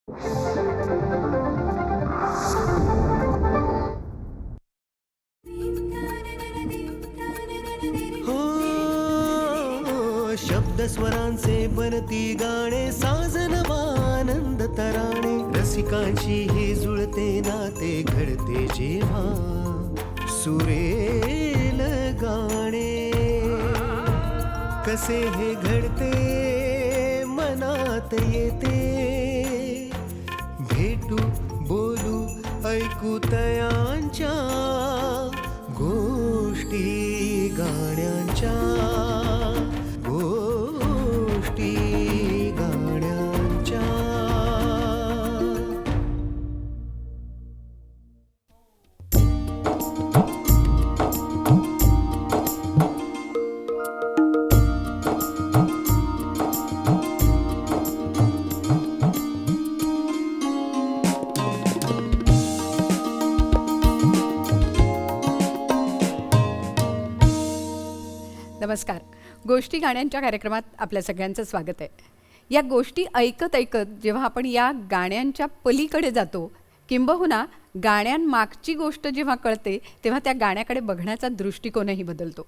हो, शब्द स्वरांचे बनती गाणे, साजन आनंद तराणे, रसिकांची हे जुळते नाते घडते जेव्हा सुरेल गाणे. कसे हे घडते मनात येते, भेटू बोलू ऐकू तयांच्या गोष्टी गाण्यांच्या, गोष्टी गाण्यांच्या. नमस्कार. गोष्टी गाण्यांच्या कार्यक्रमात आपल्या सगळ्यांचं स्वागत आहे. या गोष्टी ऐकत ऐकत जेव्हा आपण या गाण्यांच्या पलीकडे जातो, किंबहुना गाण्यांमागची गोष्ट जेव्हा कळते, तेव्हा त्या गाण्याकडे बघण्याचा दृष्टिकोनही बदलतो.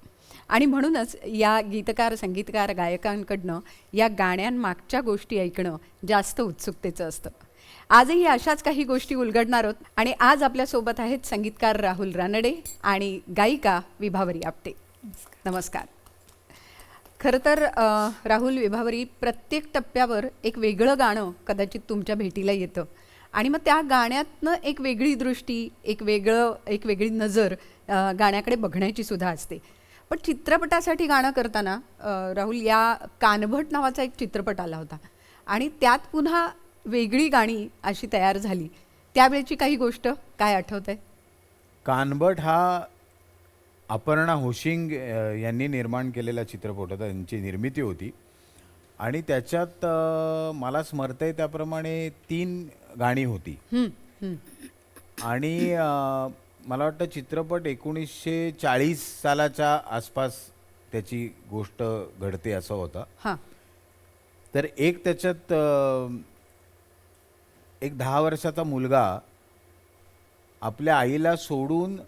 आणि म्हणूनच या गीतकार, संगीतकार, गायकांकडनं या गाण्यांमागच्या गोष्टी ऐकणं जास्त उत्सुकतेचं असतं. आजही अशाच काही गोष्टी उलगडणार आहोत आणि आज आपल्यासोबत आहेत संगीतकार राहुल रानडे आणि गायिका विभावरी आपटे. नमस्कार. खरं तर राहुल, विभावरी, प्रत्येक टप्प्यावर एक वेगळं गाणं कदाचित तुमच्या भेटीला येतं आणि मग त्या गाण्यातनं एक वेगळी दृष्टी, एक वेगळी नजर गाण्याकडे बघण्याची सुद्धा असते. पण चित्रपटासाठी गाणं करताना राहुल, या कानभट नावाचा एक चित्रपट आला होता आणि त्यात पुन्हा वेगळी गाणी अशी तयार झाली. त्यावेळेची काही गोष्ट काय आठवत आहे? कानभट हा अपर्णा होशिंग यांनी निर्माण केलेला चित्रपट होता, त्यांची निर्मिती होती आणि त्याच्यात मला स्मरत आहे त्याप्रमाणे 3 गाणी होती. आणि मला वाटतं चित्रपट 1940 सालाच्या आसपास त्याची गोष्ट घडते असं होतं. तर एक त्याच्यात एक 10 वर्षाचा मुलगा आपल्या आईला सोडून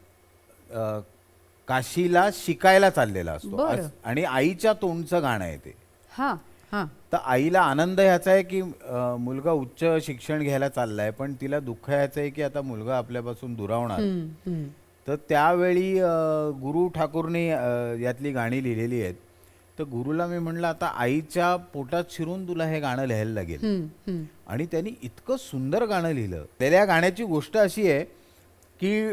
काशीला शिकायला चाललेला असतो आणि आईच्या तोंडचं गाणं आहे ते. तर आईला आनंद ह्याचा आहे की मुलगा उच्च शिक्षण घ्यायला चाललाय, पण तिला दुःख ह्याचं आहे की आता मुलगा आपल्यापासून दुरावणार. तर त्यावेळी गुरु ठाकूरने यातली गाणी लिहिलेली आहेत. तर गुरुला मी म्हणलं आता आईच्या पोटात शिरून तुला हे गाणं लिहायला लागेल. आणि त्यांनी इतकं सुंदर गाणं लिहिलं. त्या गाण्याची गोष्ट अशी आहे की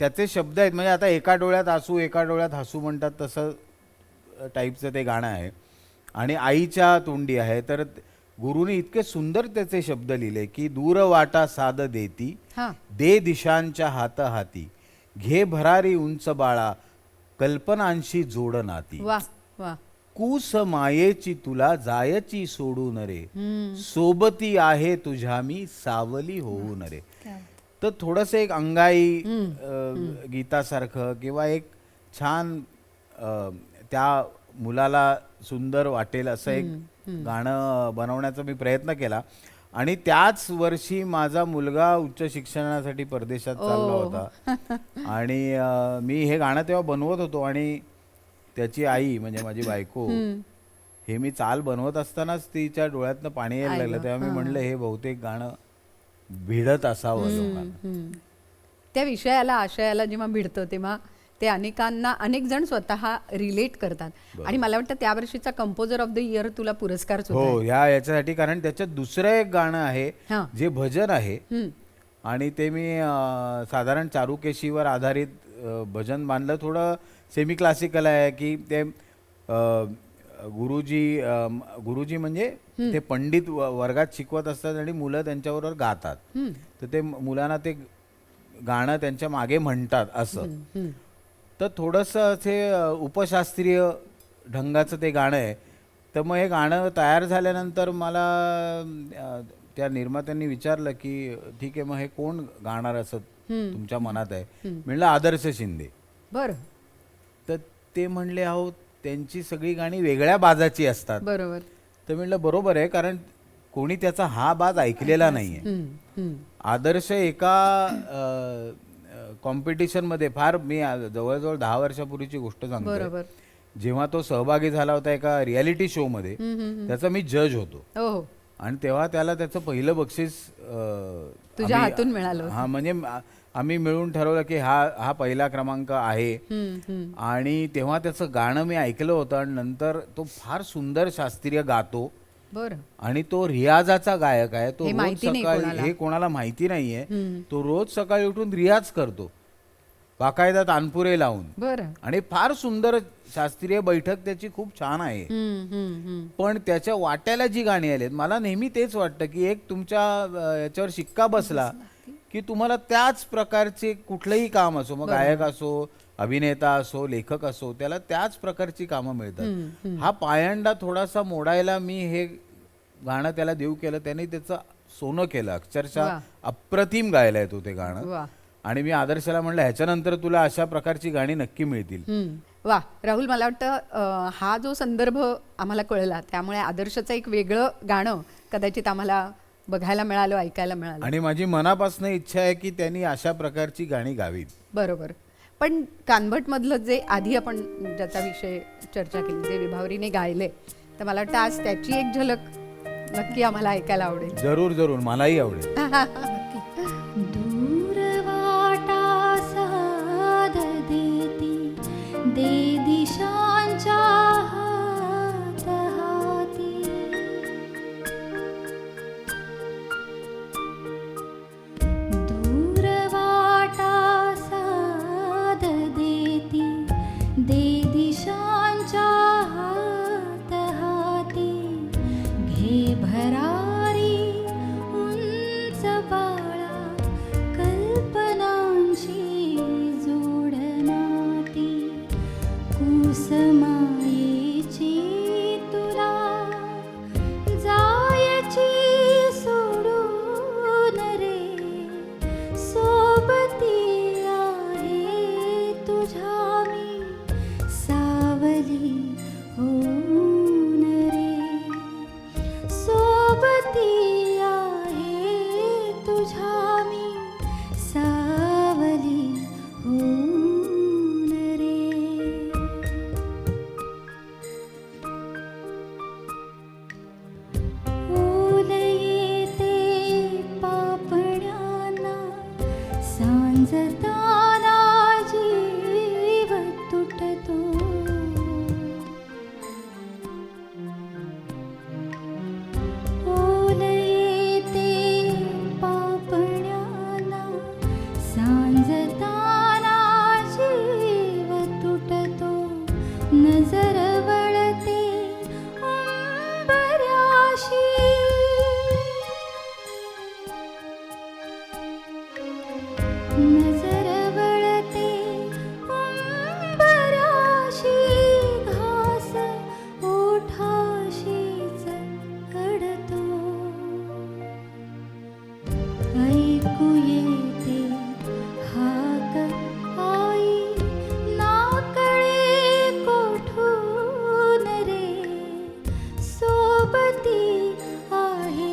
त्याचे शब्द आहेत, म्हणजे आता एका डोळ्यात आसू एका डोळ्यात हसू म्हणतात तसं टाईपचं ते गाणं आहे आणि आईच्या तोंडी आहे. तर गुरुनी इतके सुंदर त्याचे शब्द लिहिले की दूर वाटा साध देती, दे दिशांच्या हात हाती, घे भरारी उंच बाळा, कल्पनांशी जोड नाती, कूस मायेची तुला जायची सोडून रे, सोबती आहे तुझ्या मी सावली होऊन रे. तर थोडंसं एक अंगाई गीतासारखं किंवा एक छान त्या मुलाला सुंदर वाटेल असं एक गाणं बनवण्याचा मी प्रयत्न केला. आणि त्याच वर्षी माझा मुलगा उच्च शिक्षणासाठी परदेशात चालला होता आणि मी हे गाणं तेव्हा बनवत होतो आणि त्याची आई म्हणजे माझी बायको हे मी चाल बनवत असतानाच तिच्या डोळ्यातनं पाणी यायला लागलं. तेव्हा मी म्हणलं हे बहुतेक गाणं भिडत असावं लोकांना. त्या विषयाला, आशयाला जेव्हा भिडतं तेव्हा ते अनेक जण स्वतः रिलेट करतात. आणि मला वाटतं त्या वर्षीचा कंपोजर ऑफ द इयर तुला पुरस्कार सुद्धा हो याच्यासाठी, कारण त्याच्यात दुसरं एक गाणं आहे जे भजन आहे आणि ते मी साधारण चारुकेशीवर आधारित भजन बांधलं. थोडं सेमी क्लासिकल आहे की ते गुरुजी म्हणजे ते पंडित वर्गात शिकवत असतात आणि मुलं त्यांच्याबरोबर गातात. तर ते मुलांना ते गाणं त्यांच्या मागे म्हणतात असं. तर थोडंसं असे उपशास्त्रीय ढंगाचं ते गाणं आहे. तर मग हे गाणं तयार झाल्यानंतर मला त्या निर्मात्यांनी विचारलं की ठीक आहे मग हे कोण गाणार असं तुमच्या मनात आहे. म्हणलं आदर्श शिंदे. बरं. तर ते म्हणले अहो त्यांची सगळी गाणी वेगळ्या बाजाची असतात. बरोबर. तर म्हणलं बरोबर आहे, कारण कोणी त्याचा हा बाज ऐकलेला नाहीये. आदर्श एका कॉम्पिटिशन मध्ये, फार मी जवळजवळ 10 वर्षापूर्वीची गोष्ट सांगतो, बरोबर. जेव्हा तो सहभागी झाला होता एका रियालिटी शो मध्ये, त्याचा मी जज होतो. हो, आणि तेव्हा त्याला त्याचं पहिलं बक्षीस तुझ्या हातून मिळालं. हा, म्हणजे आम्ही मिळून ठरवलं की हा पहिला क्रमांक आहे. आणि तेव्हा त्याचं गाणं मी ऐकलं होतं आणि नंतर तो फार सुंदर शास्त्रीय गातो. बरं. आणि तो रियाजाचा गायक आहे. तो हे रोज माहिती नाही सकाळी, कोणाला. हे कोणाला माहिती नाहीये, तो रोज सकाळी उठून रियाज करतो बाकायदा तानपुरे लावून. बरं. आणि फार सुंदर शास्त्रीय बैठक त्याची खूप छान आहे. पण त्याच्या वाट्याला जी गाणी आलीत, मला नेहमी तेच वाटतं की एक तुमच्या याच्यावर शिक्का बसला की तुम्हाला त्याच प्रकारचे कुठलंही काम असो, मग गायक असो, अभिनेता असो, लेखक असो, त्याला त्याच प्रकारची कामं मिळतात. हा पायंडा थोडासा मोडायला मी हे गाणं त्याला देऊ केलं. त्याने त्याचं सोनं केलं. अक्षरशः अप्रतिम गायला येतो ते गाणं. आणि मी आदर्शाला म्हणलं, ह्याच्यानंतर तुला अशा प्रकारची गाणी नक्की मिळतील. वा राहुल, मला वाटतं हा जो संदर्भ आम्हाला कळला, त्यामुळे आदर्शचं एक वेगळं गाणं कदाचित आम्हाला बघायला मिळालं, ऐकायला मिळालं. आणि माझी मनापासून इच्छा आहे की त्यांनी अशा प्रकारची गाणी गावीत. बरोबर. पण कानभटमधलं जे आधी आपण ज्याचा विषय चर्चा केली, जे विभावरीने गायले, तर मला वाटतं आज त्याची एक झलक नक्की आम्हाला ऐकायला आवडेल. जरूर जरूर, मलाही आवडेल. दूरवाटा साध देती दे दिशांच्या हात हाती, दूरवाटा साध देती दे दिशांच्या हात हाती, घे भरारी उंच बाळा कल्पनांची जोडनाती, कुसमायेची तुला जायची सोडून रे, सोबती आहे तुझ्या मी सावली होऊन रे, सोबती आहे तुझ्या मी सावली होऊन रे. ओल येते पापण्यांना सांजताना जीव तुटतो, ओल येते पापण्यांना सांजताना जीव तुटतो, नजर वळते अंबराशी, नजर वळते अंबराशी, घास ओठाशीच अडतो, ऐकू येते हाक आई नाकळे कोठून रे, सोबती आहे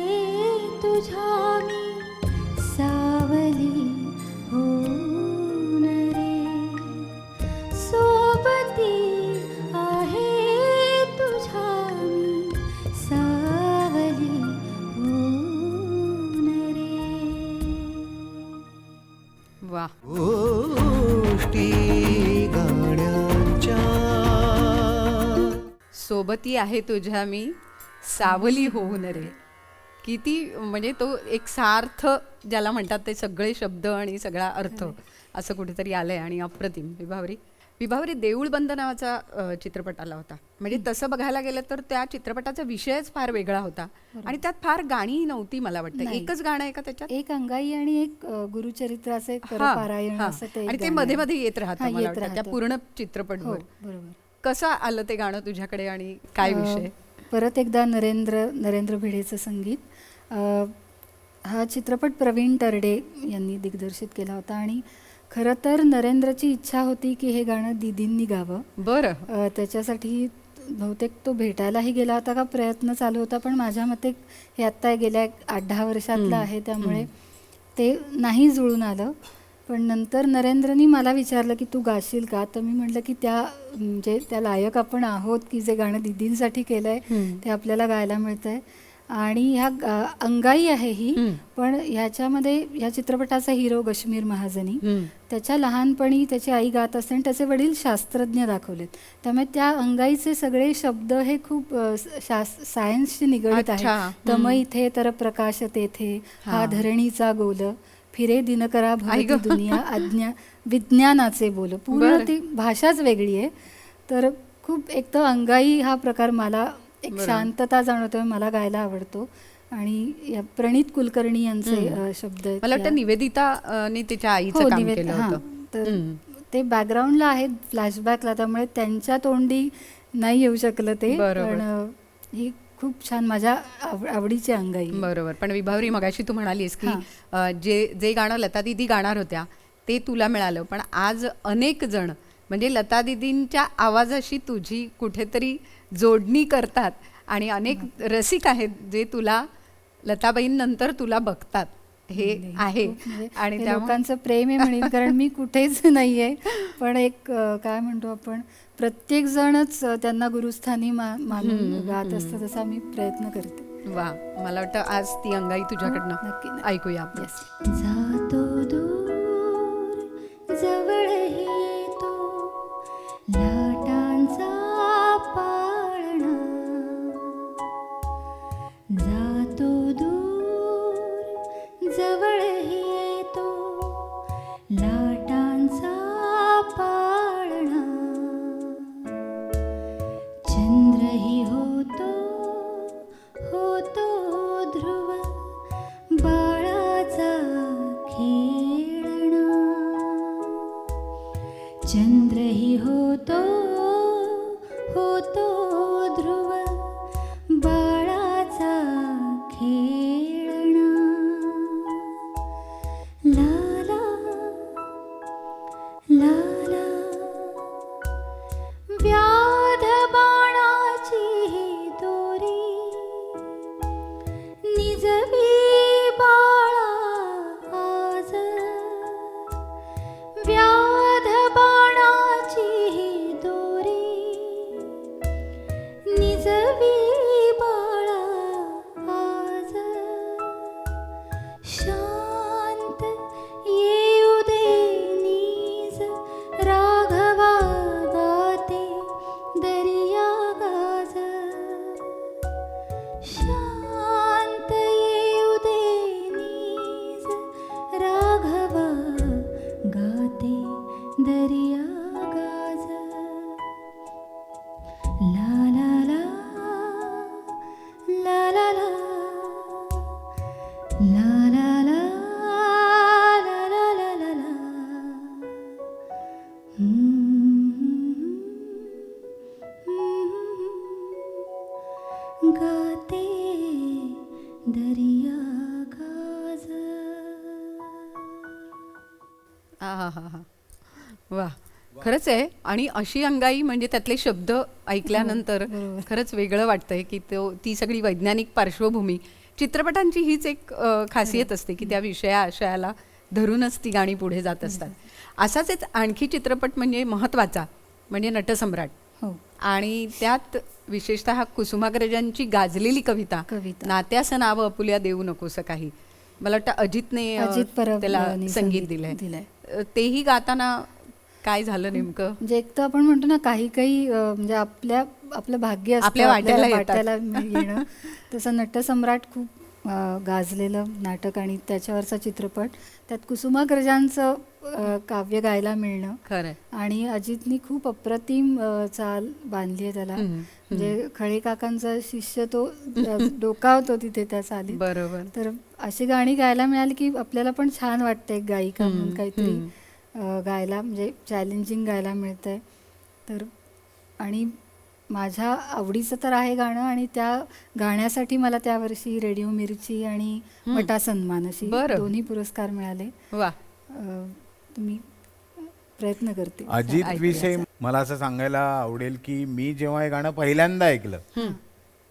तुझ्या मी सावली होऊन रे, सोबती आहे तुझ्या मी सावली होऊन रे. वा. गोष्टी गाण्यांच्या. सोबती आहे तुझ्या मी सावली होऊन रे. किती म्हणजे तो एक सार्थ ज्याला म्हणतात ते सगळे शब्द आणि सगळा अर्थ असं कुठेतरी आलंय. आणि अप्रतिम. विभावरी देऊळ बंद नावाचा चित्रपट आला होता. म्हणजे तसं बघायला गेलं तर त्या चित्रपटाचा विषयच फार वेगळा होता आणि त्यात फार गाणी नव्हती. मला वाटतं एकच गाणं आहे का त्याच्यात, एक अंगाई आणि एक गुरुचरित्राचं एक पारायण असं ते, आणि ते मध्ये मध्ये येत राहतं मला वाटतं त्या पूर्ण चित्रपटभर. बरोबर. कसं आलं ते गाणं तुझ्याकडे आणि काय विषय? परत एकदा नरेंद्र भिडेचं संगीत. हा चित्रपट प्रवीण तरडे यांनी दिग्दर्शित केला होता आणि खरं तर नरेंद्रची इच्छा होती की हे गाणं दीदींनी गावं. बरं. त्याच्यासाठी बहुतेक तो भेटायलाही गेला होता का प्रयत्न चालू होता, पण माझ्या मते हे आत्ता गेल्या 8-10 वर्षातलं आहे, त्यामुळे ते नाही जुळून आलं. पण नंतर नरेंद्रनी मला विचारलं की तू गाशील का, तर मी म्हटलं की म्हणजे त्या लायक आपण आहोत की जे गाणं दीदींसाठी केलं आहे ते आपल्याला गायला मिळतं आहे. आणि ह्या अंगाई आहे ही, पण ह्याच्यामध्ये ह्या चित्रपटाचा हिरो गश्मीर महाजनी, त्याच्या लहानपणी त्याची आई गात असते आणि त्याचे वडील शास्त्रज्ञ दाखवलेत, त्यामुळे त्या अंगाईचे सगळे शब्द हे खूप सायन्सशी निगडीत आहेत. तम इथे तर प्रकाश तेथे, हा धरणीचा गोल, फिरे दिनकरा भवती दुनिया, आज्ञा विज्ञानाचे बोल, पूर्ण ती भाषाच वेगळी आहे. तर खूप एक तर अंगाई हा प्रकार मला एक शांतता जाणवतो, मला गायला आवडतो. आणि या प्रणित कुलकर्णी यांचे शब्द आहेत. मला वाटतं निवेदिताने तिच्या आईचं काम केलं होतं. तर ते बॅकग्राऊंडला आहेत फ्लॅशबॅकला, त्यामुळे त्यांच्या तोंडी नाही येऊ शकलं ते, पण ही खूप छान माझ्या आवडीची अंगाई. बरोबर. पण विभावरी, मगाशी तू म्हणालीस की जे गाणं लता दीदी गाणार होत्या ते तुला मिळालं, पण आज अनेक जण म्हणजे लता दीदींच्या आवाजाशी तुझी कुठेतरी जोडणी करतात आणि अनेक रसिक आहेत जे तुला लताबाईंनंतर तुला बघतात. हे आहे आणि लोकांचं प्रेम आहे म्हणेन, कारण मी कुठेच नाही आहे, पण एक काय म्हणतो आपण, प्रत्येक जणच त्यांना गुरुस्थानी मानून गात असतं, तसा मी प्रयत्न करते. वा, मला वाटतं आज ती अंगाई तुझ्याकडनं नक्की ऐकूया. जातो दूर जवळही येतो लाटांचा पाळणा, जातो दूर जवळही येतो लाटांचा पाळणा, चंद्रही होतो ध्रुव बाळाचा खेळणा, चंद्रही होतो ध्रुव बाळाचा खेळणा, लाला लाला व्याध बाणाची दोरी, निजवी बाळा आज, व्याध बाणाची दोरी, निजवी बाळा आज, शांत येऊ दे नीज राघवा गाते दर्या गाज, शांत येऊ दे नीज राघवा गाते दर्या गाज, ला ला ला ला ला ला ला ला ला ला ला ला ला, गाते दर्या गाज. हा. वा, खरंच आहे. आणि अशी अंगाई म्हणजे त्यातले शब्द ऐकल्यानंतर खरंच वेगळं वाटतंय की ती सगळी वैज्ञानिक पार्श्वभूमी. चित्रपटांची हीच एक खासियत असते की त्या आशयाला धरूनच ती गाणी पुढे जात असतात. असाच एक आणखी चित्रपट म्हणजे महत्त्वाचा म्हणजे नटसम्राट. आणि त्यात विशेषतः कुसुमाग्रजांची गाजलेली कविता नात्याचं नाव आपुल्या देऊ नकोस काही, मला वाटतं अजित परब त्याला संगीत दिलंय. तेही गाताना काय झालं नेमकं? म्हणजे एक तर आपण म्हणतो ना काही म्हणजे आपलं भाग्य असतं आपल्या वाट्याला येणं, तसं नटसम्राट खूप गाजलेलं नाटक आणि त्याच्यावरचा चित्रपट, त्यात कुसुमाग्रजांचं काव्य गायला मिळणं खरं, आणि अजितनी खूप अप्रतिम चाल बांधली आहे त्याला. म्हणजे खळे काकांचा शिष्य तो डोकावतो तिथे त्या चालीत. बरोबर. तर अशी गाणी गायला मिळाली की आपल्याला पण छान वाटतंय, गायिका म्हणून काहीतरी गायला म्हणजे चॅलेंजिंग गायला मिळतंय. तर आणि माझ्या आवडीचं तर आहे गाणं, आणि त्या गाण्यासाठी मला त्या वर्षी रेडिओ मिर्ची आणि मटा सन्मान अशी दोन्ही पुरस्कार मिळाले. वा. तुम्ही प्रयत्न करते. अजित विषयी मला असं सांगायला आवडेल की मी जेव्हा हे गाणं पहिल्यांदा ऐकलं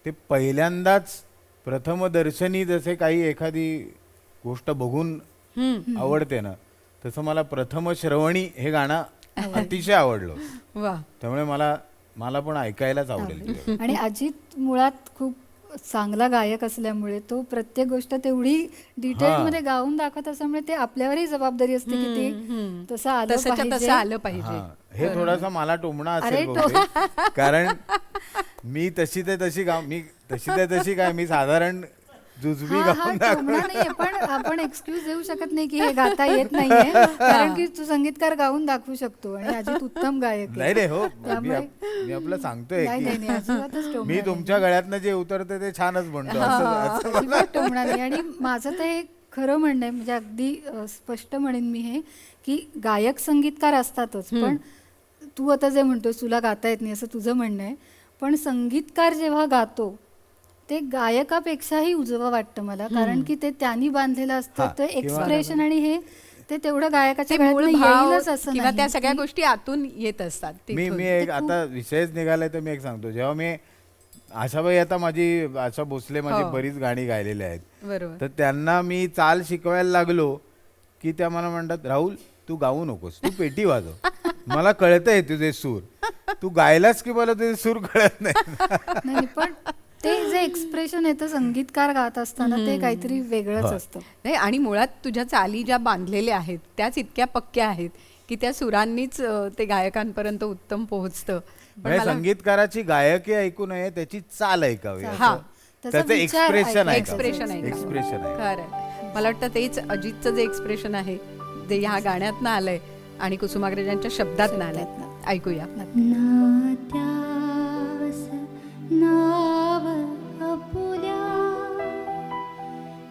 ते पहिल्यांदाच प्रथमदर्शनी जसे काही एखादी गोष्ट बघून आवडते ना तसं मला प्रथम श्रवणी हे गाणं अतिशय आवडलं. वा. त्यामुळे मला पण ऐकायलाच आवडेल. आणि अजित मुळात खूप चांगला गायक असल्यामुळे तो प्रत्येक गोष्ट तेवढी डिटेल मध्ये गाऊन दाखवत असल्यामुळे ते आपल्यावरही जबाबदारी असते की ते तसं आलं तसंच्या तसं पाहिजे. आलं पाहिजे. हा, हे थोडासा मला टोमणा असेल बहुतेक. कारण मी तशी ते तशी काय मी साधारण जुजबी हा गाऊन टोमणा नाहीये, पण आपण एक्सक्यूज देऊ शकत नाही की हे गाता येत नाहीये कारण की तू संगीतकार गाऊन दाखवू शकतो आणि अजित उत्तम गायक आहे. नाही रे हो त्यामुळे मी आपलं सांगतोय नाही, की नाही, अजिबातच टोमणा मी तुमच्या गळ्यातनं जे उतरते ते छानच म्हणतो असं अजिबात टोमणा नाही. आणि माझं तर हे खरं म्हणणं आहे, म्हणजे अगदी स्पष्ट म्हणेन मी हे की गायक संगीतकार असतातच, पण तू आता जे म्हणतोस तुला गाता येत नाही असं तुझं म्हणणं आहे, पण संगीतकार जेव्हा गातो ते गायकापेक्षाही उजवं वाटतं मला, कारण की ते त्यांनी बांधलेलं असतं ते एक्सप्रेशन आणि हे ते तेवढं गायकाच्या मूळ गळ्यातनं भाव येईलच असं किंवा नाही. त्या सगळ्या गोष्टी आतून येत असतात तिथून. मी एक आता विषयच निघालाय तर मी एक सांगतो. जेव्हा मी आशाबाई आता आशा भोसले माझी बरीच गाणी गायलेली आहेत, बरोबर. तर त्यांना मी चाल शिकवायला लागलो की त्या मला म्हणतात राहुल तू गाऊ नकोस, तू पेटी वाजव, मला कळतंय तुझे सूर, तू गायलास की मला तुझे सूर कळत नाही, पण ते जे एक्सप्रेशन येतं संगीतकार गात असताना ते काहीतरी वेगळंच असतं. नाही, आणि मुळात तुझ्या चाली ज्या बांधलेल्या आहेत त्याच इतक्या पक्क्या आहेत की त्या सुरांनीच ते गायकांपर्यंत उत्तम पोहोचतं. म्हणजे संगीतकाराची गायकी ऐकू नये, त्याची चाल ऐकावी, हा. त्याचं एक्सप्रेशन एक्सप्रेशन आहे. खरं मला वाटतं तेच अजितचं जे एक्सप्रेशन आहे जे ह्या गाण्यातनं आलंय आणि कुसुमाग्रजांच्या शब्दातनं आलंय. ऐकूया. नात्यास नाव आपुल्या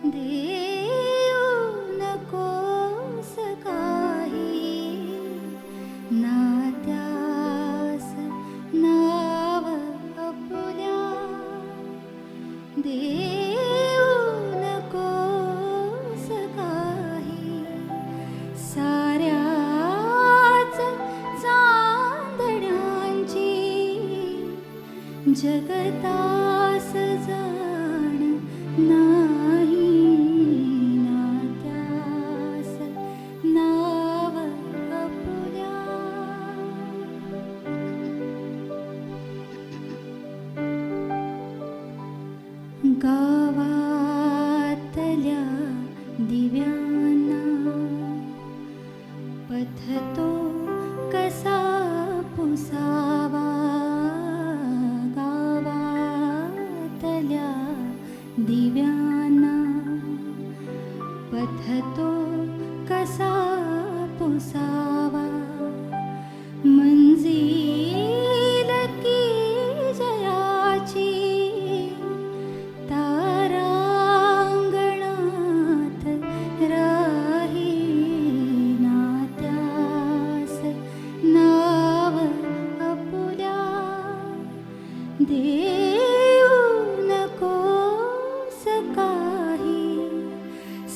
देऊ नकोस काही, नात्यास नाव आपुल्या देऊ नकोस काही, साऱ्याच चांदण्यांची जगतास जाण नाही, नात्यास नाव आपुल्या. गावातल्या दिव्यांना पथतो कसा पुसावा, गावातल्या दिव्यांना पथतो कसा पुसावा, मंजिल की जयाची तारांगणात राही, नात्यास नाव आपुल्या देऊ नकोस काही,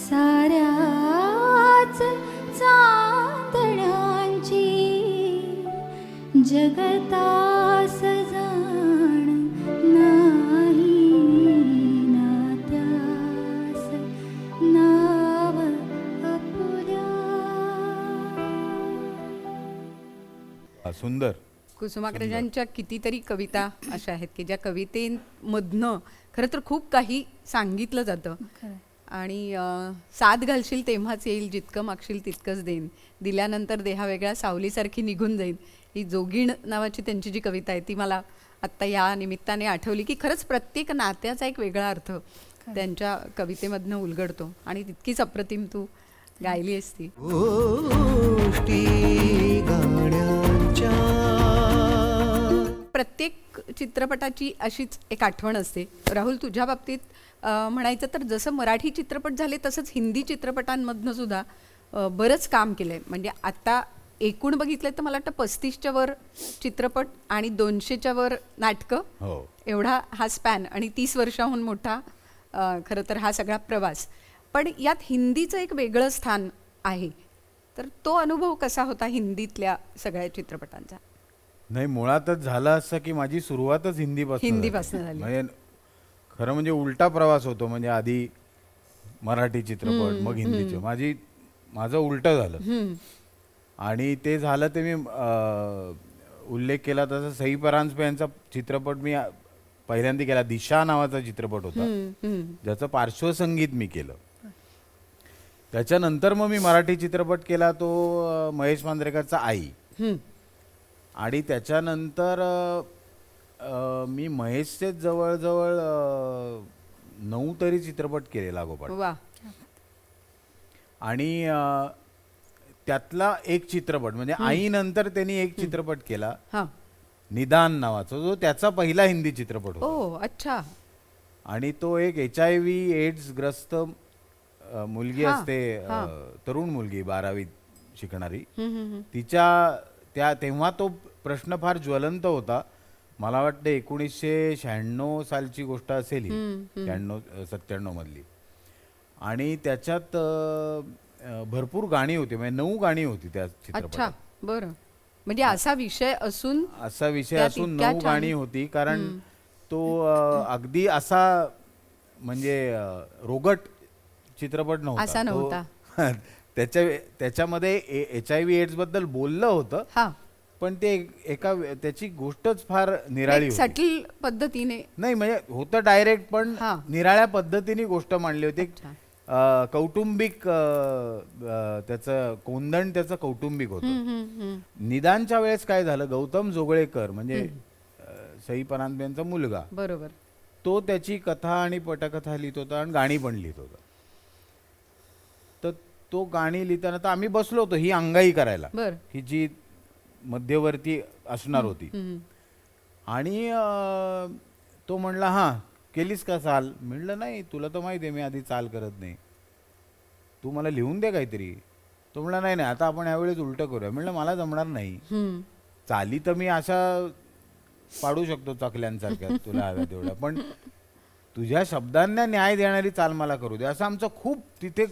साऱ्याच चांदण्यांची जगतास जाण नाही, नात्यास नाव आपुल्या. सुंदर. कुसुमाग्रजांच्या कितीतरी कविता अशा आहेत की ज्या कवितेमधनं खरं तर खूप काही सांगितलं जातं. आणि साथ घालशील तेव्हाच येईल, जितकं मागशील तितकंच देईन, दिल्यानंतर देहा वेगळ्या सावलीसारखी निघून जाईल, ही जोगीण नावाची त्यांची जी कविता आहे ती मला आत्ता या निमित्ताने आठवली की खरंच प्रत्येक नात्याचा एक वेगळा अर्थ त्यांच्या कवितेमधनं उलगडतो आणि तितकीच अप्रतिम तू गायली असती. गोष्टी गाण्यांच्या. प्रत्येक चित्रपटाची अशीच एक आठवण असते. राहुल, तुझ्या बाबतीत म्हणायचं तर जसं मराठी चित्रपट झाले तसंच हिंदी चित्रपटांमधनं सुद्धा बरंच काम केलं आहे. म्हणजे आता एकूण बघितलं तर मला वाटतं 35च्या वर चित्रपट आणि 200च्या वर नाटकं, एवढा हा स्पॅन आणि 30 वर्षाहून मोठा खरं तर हा सगळा प्रवास. पण यात हिंदीचं एक वेगळं स्थान आहे. तर तो अनुभव कसा होता हिंदीतल्या सगळ्या चित्रपटांचा? नाही, मुळातच झालं असं की माझी सुरुवातच हिंदीपासून झाली. म्हणजे खरं म्हणजे उलटा प्रवास होतो. म्हणजे आधी मराठी चित्रपट, मग हिंदीचे. माझं उलटं झालं. आणि ते झालं ते मी उल्लेख केला तसं सई परांजपे यांचा चित्रपट मी पहिल्यांदा केला. दिशा नावाचा चित्रपट होता, ज्याचं पार्श्वसंगीत मी केलं. त्याच्यानंतर मग मी मराठी चित्रपट केला, तो महेश मांजरेकरचा आई. आणि त्याच्यानंतर मी महेशचे जवळजवळ 9 तरी चित्रपट केले लागोपाठ. वा. आणि त्यातला एक चित्रपट म्हणजे आईनंतर त्यांनी एक चित्रपट केला, हा. निदान नावाचा, जो त्याचा पहिला हिंदी चित्रपट होता. ओ अच्छा. आणि तो एक HIV एड्स ग्रस्त मुलगी असते, तरुण मुलगी 12वीत शिकणारी. तेव्हा तो प्रश्न फार ज्वलंत होता. मला वाटतं 1996 सालची गोष्ट असेल ही, 96-97 मधली. आणि त्याच्यात भरपूर गाणी होती, म्हणजे 9 गाणी होती त्या चित्रपटात. अच्छा, बरं. म्हणजे असा विषय असून 9 गाणी होती. कारण तो अगदी असा म्हणजे रोगट चित्रपट असा नव्हता. त्याच्यामध्ये HIV एड्स बद्दल बोललं होतं, पण ते त्याची गोष्टच फार निराळी होती. सटल पद्धतीने नाही, म्हणजे होतं डायरेक्ट, पण निराळ्या पद्धतीने गोष्ट मांडली होती. कौटुंबिक त्याचं कोंदण त्याचं कौटुंबिक होतं. निदानच्या वेळेस काय झालं, गौतम जोगळेकर म्हणजे सई परांजपेंचा मुलगा, बरोबर, तो त्याची कथा आणि पटकथा लिहित होता आणि गाणी पण लिहित होता. तर तो गाणी लिहिताना तर आम्ही बसलो होतो ही अंगाई करायला, ही जी मध्यवर्ती असणार होती. आणि तो म्हणला, हां केलीस का चाल? म्हणलं नाही, तुला तर माहिती आहे मी आधी चाल करत नाही, तू मला लिहून दे काहीतरी. तो म्हणला नाही, आता आपण यावेळेस उलटं करूया. म्हणलं मला जमणार नाही, चाली तर मी अशा पाडू शकतो चकल्यांसारख्या तुला हव्या तेवढ्या, पण तुझ्या शब्दांना न्याय देणारी चाल मला करू दे. असं आमचं खूप तिथे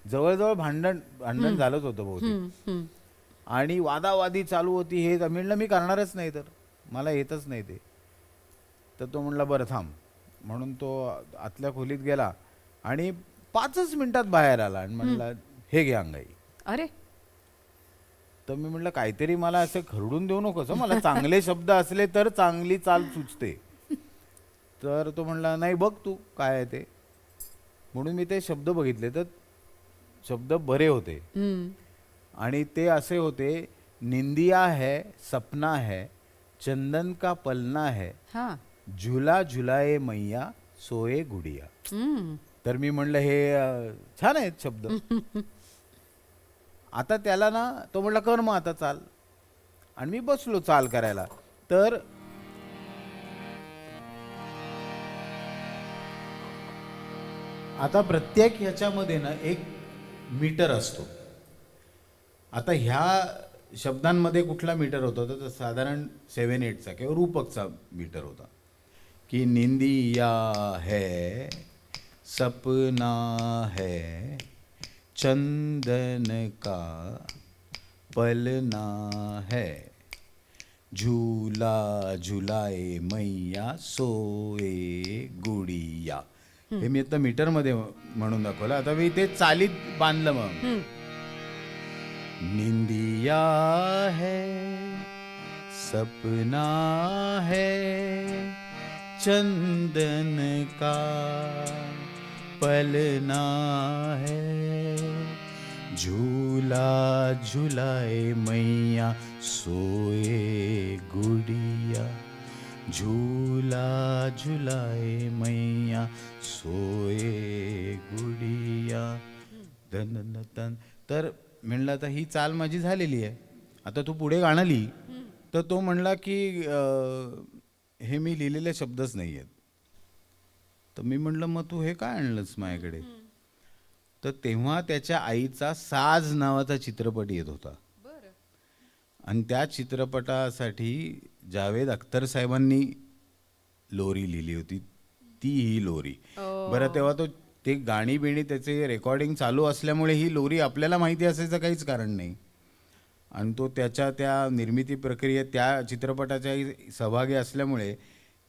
जवळजवळ भांडण झालंच होतं बहुतेक. आणि वादावादी चालू होती. हे म्हणलं मी करणारच नाही, तर मला येतच नाही ते. तर तो म्हणला बरं थांब, म्हणून तो आतल्या खोलीत गेला आणि 5च मिनिटात बाहेर आला आणि म्हणला हे घे अंगाई. अरे, तर मी म्हटलं काहीतरी मला असं खरडून देऊ नकोस, मला चांगले शब्द असले तर चांगली चाल सुचते. तर तो म्हणला नाही बघ तू काय आहे ते. म्हणून मी ते शब्द बघितले, तर शब्द बरे होते. आणि ते असे होते, निंदिया है सपना है चंदन का पलना है, झुला झुलाए मैया सोए गुडिया. तर मी म्हणलं हे छान आहेत शब्द. आता त्याला ना, तो म्हणला कर मग आता चाल. आणि मी बसलो चाल करायला. तर आता प्रत्येक ह्याच्यामध्ये ना एक मीटर असतो. आता ह्या शब्दांमध्ये कुठला मीटर होता, तर साधारण 7/8चा किंवा रूपकचा मीटर होता. की निंदिया है सपना है चंदन का पलना है, झूला झुलाए मैया सोए गुडिया. हे मी आता मीटर मध्ये म्हणून दाखवलं. आता मी ते चालीत बांधलं. मग निंदिया है सपना है चंदन का पलना है, झूला झुलाए मैया सोए गुडिया, झूला झुलाए मैया सोए गुडिया. धन धन. तर म्हणलं आता ही चाल माझी झालेली आहे, आता तू पुढे गाणं लिही. तर तो म्हणला की हे मी लिहिलेले शब्दच नाही आहेत. तर मी म्हणलं मग तू हे काय आणलंस माझ्याकडे? तर तेव्हा त्याच्या आईचा साज नावाचा चित्रपट येत होता. आणि त्या चित्रपटासाठी जावेद अख्तर साहेबांनी लोरी लिहिली होती, ती ही लोरी. बरं, तेव्हा तो ते गाणी बिणी त्याचे रेकॉर्डिंग चालू असल्यामुळे ही लोरी आपल्याला माहिती असायचं काहीच कारण नाही. आणि तो त्याच्या त्या निर्मिती प्रक्रियेत त्या चित्रपटाच्याही सहभागी असल्यामुळे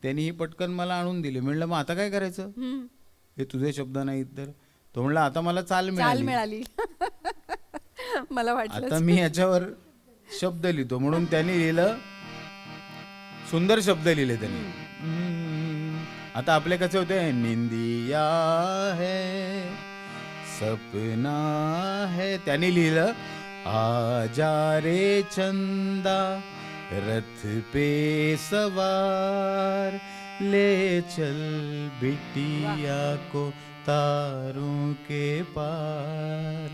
त्यांनी ही पटकन मला आणून दिली. म्हणलं मग आता काय करायचं, हे तुझे शब्द नाहीत तर. तो म्हणला आता मला चाल मिळाली. मला वाटलं आता मी याच्यावर शब्द लिहितो. म्हणून त्यांनी लिहिलं, सुंदर शब्द लिहिले त्यांनी. आता आपले कसे होते, निंदिया है सपना है, त्यांनी लिहिलं आजा रे चंदा रथ पे सवार ले चल बिटिया को तारों के पार,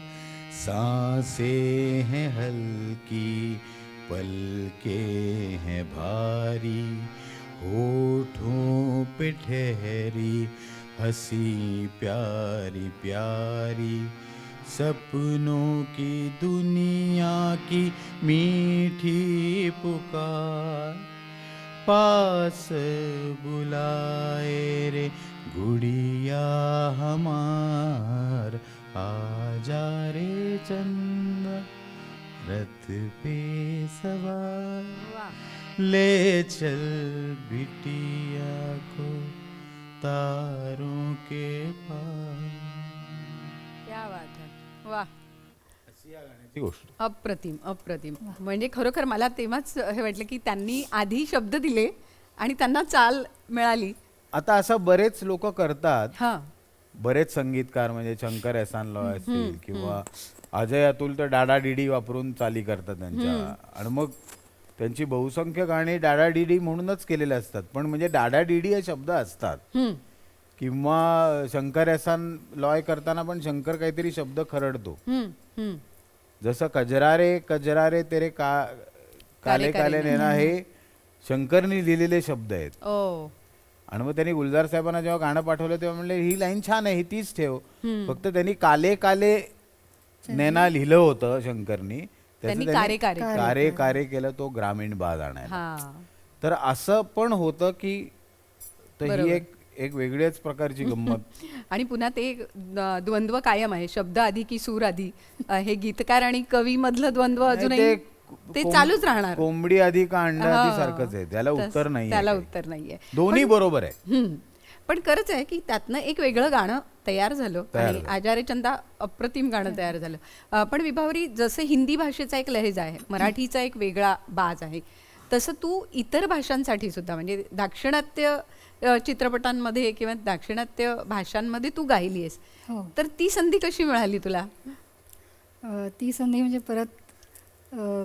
सांसें हैं हल्की पलकें हैं भारी, होठों पे ठहरी हंसी प्यारी प्यारी, सपनों की दुनिया की मीठी पुकार, पास बुलाए रे गुड़िया हमार, आजा रे चंदा रथ पे सवार ले चल बिटिया को तारों के पार. क्या बात है. वा, ती गोष्ट अप्रतिम अप्रतिम. म्हणजे खरोखर मला तेव्हाच हे वाटलं की त्यांनी आधी शब्द दिले आणि त्यांना चाल मिळाली. आता असं बरेच लोक करतात. हा, बरेच संगीतकार म्हणजे शंकर एहसान लॉय असतील किंवा अजय अतुल तर डाडा डीडी वापरून चाली करतात त्यांच्या. आणि मग त्यांची बहुसंख्य गाणी डाडा डीडी म्हणूनच केलेले असतात. पण म्हणजे डाडा डीडी हे शब्द असतात. किंवा शंकर एहसान लॉय करताना पण शंकर काहीतरी शब्द खरडतो. जसं कजरा रे तेरे काले काले नैना हे शंकरनी लिहिलेले शब्द आहेत. आणि मग त्यांनी गुलजार साहेबांना जेव्हा गाणं पाठवलं तेव्हा म्हणले ही लाईन छान आहे, ही तीच ठेव. फक्त त्यांनी काले काले नैना लिहिलं होतं शंकरनी, कारे कारे केलं तो ग्रामीण बाज आणायला. तर असं पण होतं की ही एक वेगळ्याच प्रकारची गंमत. आणि पुन्हा ते द्वंद्व कायम आहे, शब्द आधी की सूर आधी. हे गीतकार आणि कवी मधलं द्वंद्व अजूनही ते चालूच राहणार. कोंबडी आधी का अंडा आधी सारखंच आहे, त्याला उत्तर नाही, त्याला उत्तर नाहीये. दोन्ही बरोबर आहे. पण खरंच आहे की त्यातनं एक वेगळं गाणं तयार झालं आणि आजारे चंदा अप्रतिम गाणं तयार झालं. पण विभावरी, जसं हिंदी भाषेचा एक लहेजा आहे, मराठीचा एक वेगळा बाज आहे, तसं तू इतर भाषांसाठी सुद्धा म्हणजे दाक्षिणात्य चित्रपटांमध्ये किंवा दाक्षिणात्य भाषांमध्ये तू गायली आहेस. तर ती संधी कशी मिळाली तुला? ती संधी म्हणजे परत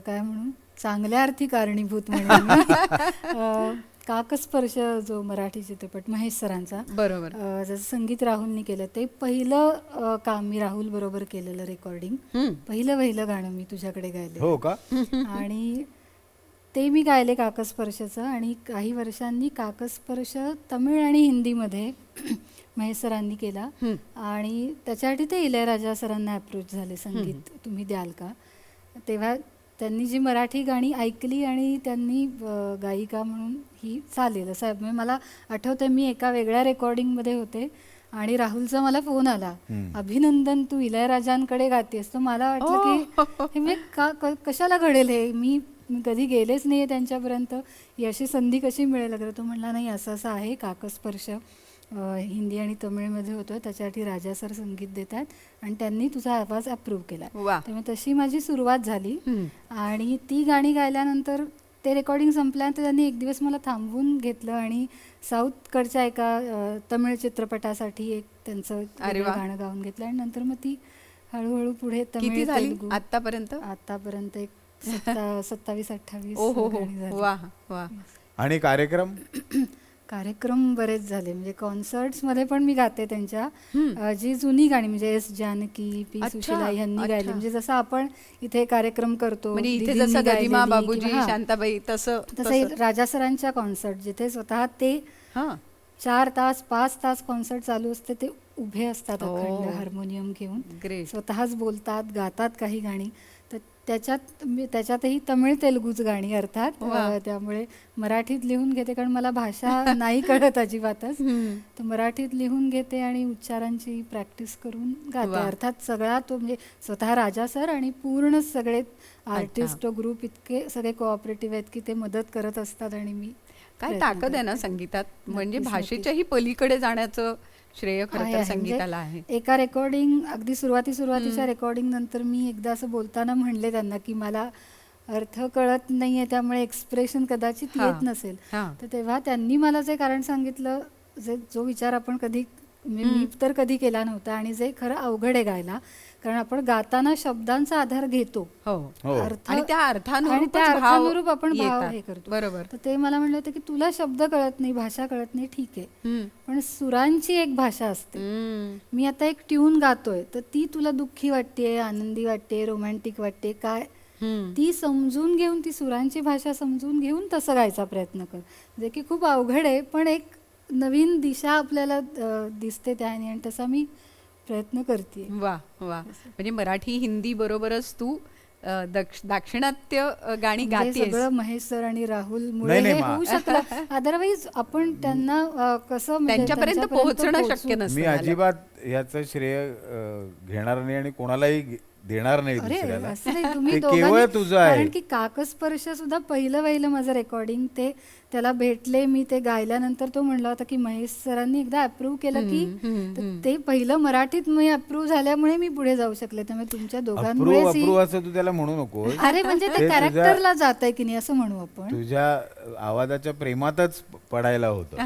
काय म्हणू, चांगल्या अर्थी कारणीभूत म्हणून काकस्पर्श जो मराठी चित्रपट महेश सरांचा, बरोबर, जसं संगीत राहुलनी केलं, ते पहिलं काम मी राहुल बरोबर केलेलं रेकॉर्डिंग. पहिलं गाणं मी तुझ्याकडे गायले. हो का? आणि ते मी गायले काकस्पर्शचं. आणि काही वर्षांनी काकस्पर्श तमिळ आणि हिंदीमध्ये महेश सरांनी केला. आणि त्याच्यासाठी ते इलयराजा सरांना अप्रोच झाले, संगीत तुम्ही द्याल का. तेव्हा त्यांनी जी मराठी गाणी ऐकली आणि त्यांनी गायिका म्हणून ही चालेल असं म्हणजे मला आठवतं. मी एका वेगळ्या रेकॉर्डिंगमध्ये होते आणि राहुलचा मला फोन आला, अभिनंदन तू इलयराजांकडे गातेस. तर मला वाटलं की हे म्हणजे कशाला घडेल हे, मी कधी गेलेच नाही आहे त्यांच्यापर्यंत, ही अशी संधी कशी मिळेल वगैरे. तो म्हणला नाही, असं असं आहे, काकस्पर्श हिंदी आणि तमिळमध्ये होतं, त्याच्यासाठी राजा सर संगीत देतात आणि त्यांनी तुझा आवाज अप्रूव्ह केला. त्यामुळे तशी माझी सुरुवात झाली. आणि ती गाणी गायल्यानंतर ते रेकॉर्डिंग संपल्यानंतर त्यांनी एक दिवस मला थांबवून घेतलं आणि साऊथकडच्या एका तमिळ चित्रपटासाठी एक त्यांचं गाणं गाऊन घेतलं. आणि नंतर मग ती हळूहळू पुढे तमिळ तेलुगू आतापर्यंत एक 27-28. आणि कार्यक्रम बरेच झाले, म्हणजे कॉन्सर्ट्स मध्ये पण मी गाते त्यांच्या जी जुनी गाणी, म्हणजे एस जानकी, पी सुशीला यांनी गायली. म्हणजे जसं आपण इथे कार्यक्रम करतो, शांताबाई, तसं राजा सरांच्या कॉन्सर्ट जिथे स्वतः ते 4 तास 5 तास कॉन्सर्ट चालू असते, ते उभे असतात अखंड हार्मोनियम घेऊन, Great. स्वतःच बोलतात, गातात काही गाणी. तर त्याच्यातही तमिळ तेलुगूच गाणी अर्थात. त्यामुळे मराठीत लिहून घेते, कारण मला भाषा नाही कळत अजिबातच. तर मराठीत लिहून घेते आणि उच्चारांची प्रॅक्टिस करून गाते. अर्थात सगळा तो म्हणजे स्वतः राजा सर आणि पूर्ण सगळे आर्टिस्ट ग्रुप इतके सगळे कोऑपरेटिव्ह आहेत की ते मदत करत असतात आणि मी काय ताकद आहे ना संगीतात, म्हणजे भाषेच्याही पलीकडे जाण्याचं श्रेय खरं तर म्हणजे संगीताला आहे. एका रेकॉर्डिंग अगदी सुरुवातीच्या रेकॉर्डिंग नंतर मी एकदा असं बोलताना म्हणले त्यांना की मला अर्थ कळत नाहीये, त्यामुळे एक्सप्रेशन कदाचित येत नसेल. तर तेव्हा त्यांनी मला जे कारण सांगितलं, जो विचार आपण कधी मी तर कधी केला नव्हता आणि जे खरं अवघड आहे गायला, कारण आपण गाताना शब्दांचा आधार घेतो आणि त्या अर्थानुरूप आपण भाव हे करतो. बरोबर. तर ते मला म्हणले होते की तुला शब्द कळत नाही, भाषा कळत नाही, ठीक आहे, पण सुरांची एक भाषा असते. मी आता एक ट्यून गातोय तर ती तुला दुःखी वाटतेय, आनंदी वाटते, रोमॅन्टिक वाटते, काय ती समजून घेऊन, ती सुरांची भाषा समजून घेऊन तसं गायचा प्रयत्न कर, जे की खूप अवघड आहे, पण एक नवीन दिशा आपल्याला दिसते त्याने आणि तसा मी प्रयत्न करते. वा वा. म्हणजे मराठी हिंदी बरोबरच तू दाक्षिणात्य गाणी गातेस. सगळं महेश सर आणि राहुल मुळे हे होऊ शकलं, अदरवाईज आपण त्यांना कसं त्यांच्यापर्यंत पोहोचणं शक्य नसतं. मी अजिबात याचं श्रेय घेणार नाही आणि कोणालाही देणार नाही दुसऱ्याला. तुम्ही केवळ तुझं आहे. कारण की काकस्पर्श सुद्धा पहिलं माझं रेकॉर्डिंग, ते त्याला भेटले, मी ते गायल्यानंतर तो म्हणला होता की महेश सरांनी एकदा अप्रूव्ह केलं की ते पहिलं मराठीत मी अप्रूव्ह झाल्यामुळे मी पुढे जाऊ शकले. त्यामुळे तुमच्या दोघांमुळे असं तू त्याला म्हणू नको. अरे म्हणजे ते कॅरेक्टरला जात आहे की नाही असं म्हणू आपण. तुझ्या आवाजाच्या प्रेमातच पडायला होतं,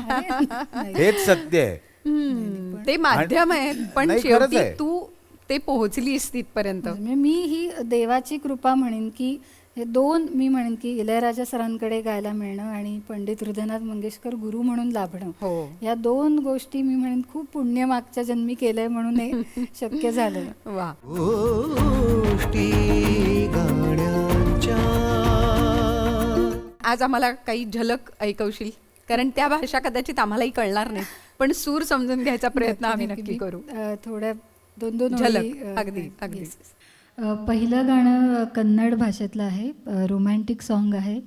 हेच सत्य आहे. ते माध्यम आहे, पण शेवटी तू ते पोहोचलीस तिथपर्यंत. मी ही देवाची कृपा म्हणेन की हे दोन, मी म्हणेन की इलयराजा सरांकडे गायला मिळणं आणि पंडित हृदयनाथ मंगेशकर गुरु म्हणून लाभणं, या दोन गोष्टी मी म्हणेन खूप पुण्य मागच्या जन्मी केलंय म्हणून हे शक्य झालं. वा. गोष्टी गाण्यांच्या. आज आम्हाला काही झलक ऐकवशील, कारण त्या भाषा कदाचित आम्हालाही कळणार नाही, पण सूर समजून घ्यायचा प्रयत्न आम्ही नक्की करू. थोड्या दोन झलक. अगदी अगदी. पहिलं गाणं कन्नड भाषेतलं आहे, रोमॅन्टिक सॉन्ग आहे.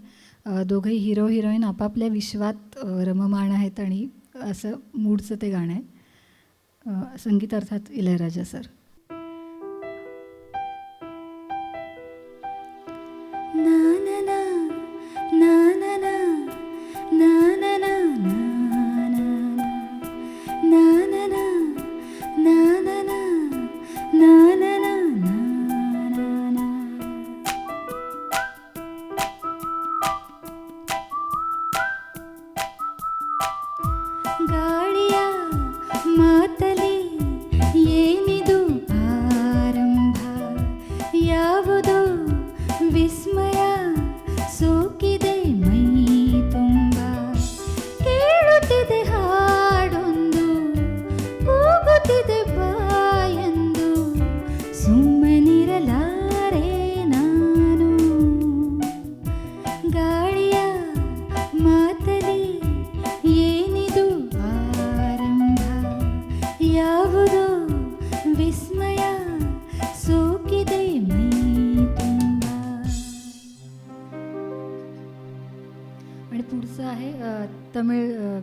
दोघंही हिरो हिरोईन आपापल्या विश्वात रममाण आहेत आणि असं मूडचं ते गाणं आहे. संगीत अर्थात इलयराजा सर.